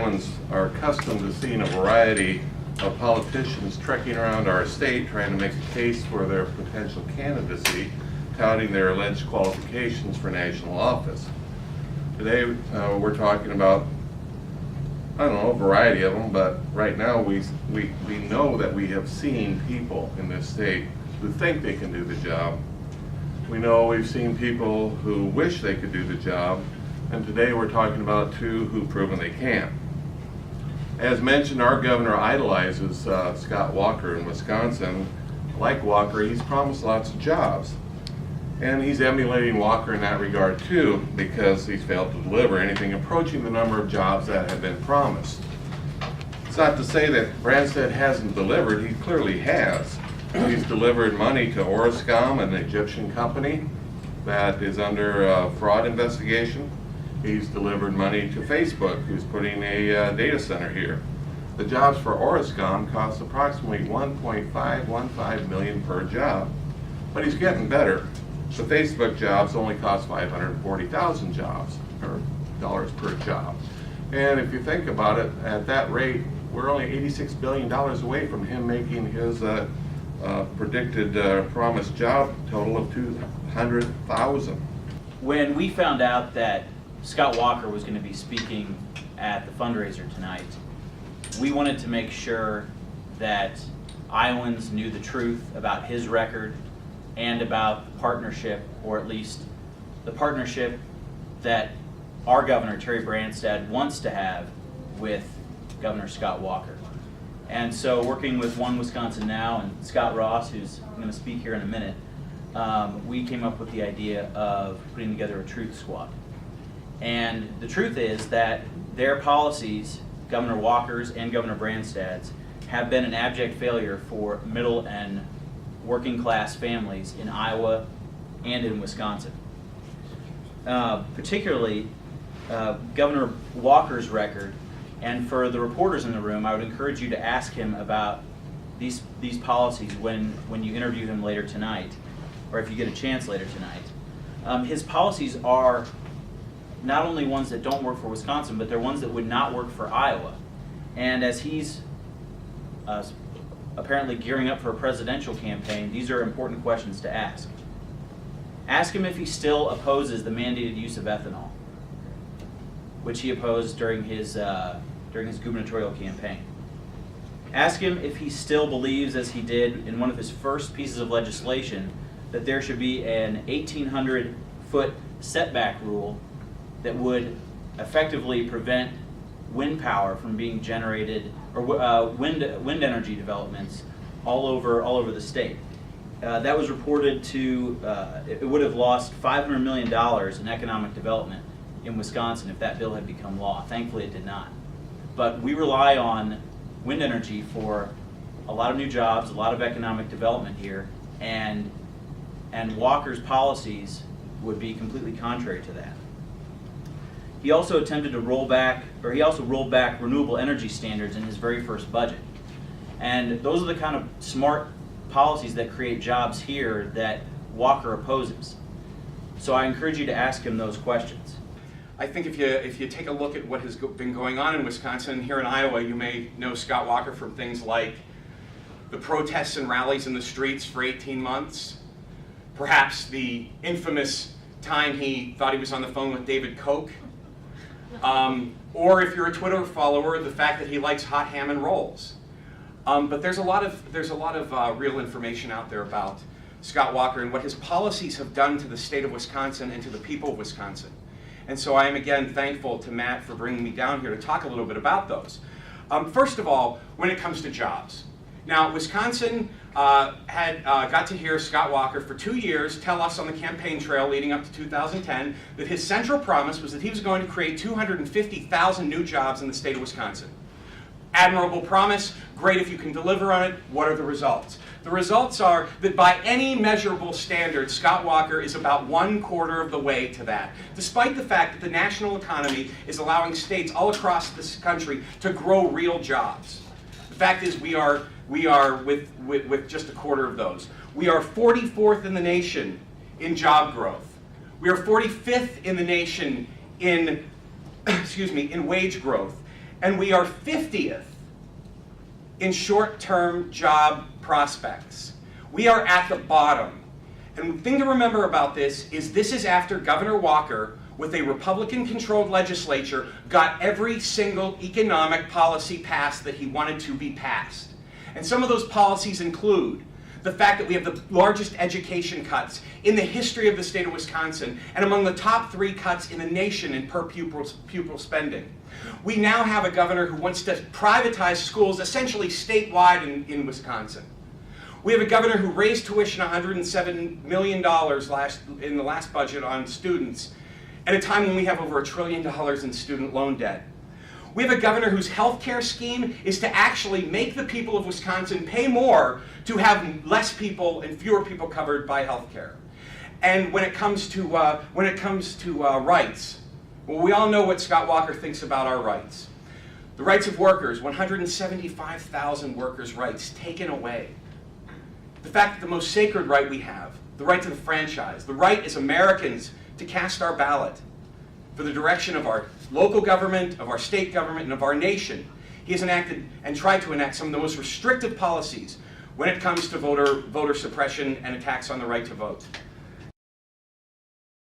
Iowans are accustomed to seeing a variety of politicians trekking around our state trying to make a case for their potential candidacy, touting their alleged qualifications for national office. Today we're talking about, I don't know, a variety of them, but right now we know that we have seen people in this state who think they can do the job. We know we've seen people who wish they could do the job, and today we're talking about two who've proven they can. As mentioned, our governor idolizes Scott Walker in Wisconsin. Like Walker, he's promised lots of jobs. And he's emulating Walker in that regard too, because he's failed to deliver anything approaching the number of jobs that have been promised. It's not to say that Branstad hasn't delivered, he clearly has. He's delivered money to Orascom, an Egyptian company that is under fraud investigation. He's delivered money to Facebook, who's putting a data center here. The jobs for Orascom cost approximately $1.515 million per job, but he's getting better. The Facebook jobs only cost $540,000 dollars per job. And if you think about it, at that rate, we're only $86 billion away from him making his predicted promised job total of 200,000. When we found out that Scott Walker was going to be speaking at the fundraiser tonight, we wanted to make sure that Iowans knew the truth about his record and about the partnership, or at least the partnership that our governor, Terry Branstad, wants to have with Governor Scott Walker. And so, working with One Wisconsin Now and Scott Ross, who's going to speak here in a minute, we came up with the idea of putting together a truth squad. And the truth is that their policies, Governor Walker's and Governor Branstad's, have been an abject failure for middle and working class families in Iowa and in Wisconsin. Particularly Governor Walker's record, and for the reporters in the room, I would encourage you to ask him about these policies when you interview him later tonight, or if you get a chance later tonight. His policies are not only ones that don't work for Wisconsin, but they're ones that would not work for Iowa. And as he's apparently gearing up for a presidential campaign, these are important questions to ask. Ask him if he still opposes the mandated use of ethanol, which he opposed during his gubernatorial campaign. Ask him if he still believes, as he did in one of his first pieces of legislation, that there should be an 1,800-foot setback rule that would effectively prevent wind power from being generated, or wind energy developments all over the state. That was reported to, it would have lost $500 million in economic development in Wisconsin if that bill had become law. Thankfully it did not. But we rely on wind energy for a lot of new jobs, a lot of economic development here, and Walker's policies would be completely contrary to that. He also attempted to rolled back renewable energy standards in his very first budget. And those are the kind of smart policies that create jobs here that Walker opposes. So I encourage you to ask him those questions. I think if you take a look at what has been going on in Wisconsin, here in Iowa, you may know Scott Walker from things like the protests and rallies in the streets for 18 months, perhaps the infamous time he thought he was on the phone with David Koch, or if you're a Twitter follower, the fact that he likes hot ham and rolls. But there's a lot of real information out there about Scott Walker and what his policies have done to the state of Wisconsin and to the people of Wisconsin. And so I am again thankful to Matt for bringing me down here to talk a little bit about those. First of all, when it comes to jobs. Now, Wisconsin got to hear Scott Walker for 2 years tell us on the campaign trail leading up to 2010 that his central promise was that he was going to create 250,000 new jobs in the state of Wisconsin. Admirable promise, great if you can deliver on it. What are the results? The results are that by any measurable standard, Scott Walker is about 1/4 of the way to that, despite the fact that the national economy is allowing states all across this country to grow real jobs. The fact is we are with just 1/4 of those. We are 44th in the nation in job growth. We are 45th in the nation in, in wage growth. and we are 50th in short-term job prospects. We are at the bottom. And the thing to remember about this is after Governor Walker, with a Republican-controlled legislature, got every single economic policy passed that he wanted to be passed. And some of those policies include the fact that we have the largest education cuts in the history of the state of Wisconsin, and among the top 3 cuts in the nation in per pupil spending. We now have a governor who wants to privatize schools essentially statewide in Wisconsin. We have a governor who raised tuition $107 million in the last budget on students at a time when we have over $1 trillion in student loan debt. We have a governor whose health care scheme is to actually make the people of Wisconsin pay more to have less people and fewer people covered by health care. And when it comes to rights, well, we all know what Scott Walker thinks about our rights. The rights of workers, 175,000 workers' rights taken away. The fact that the most sacred right we have, the right to the franchise, the right as Americans to cast our ballot for the direction of our local government, of our state government, and of our nation. He has enacted and tried to enact some of the most restrictive policies when it comes to voter suppression and attacks on the right to vote.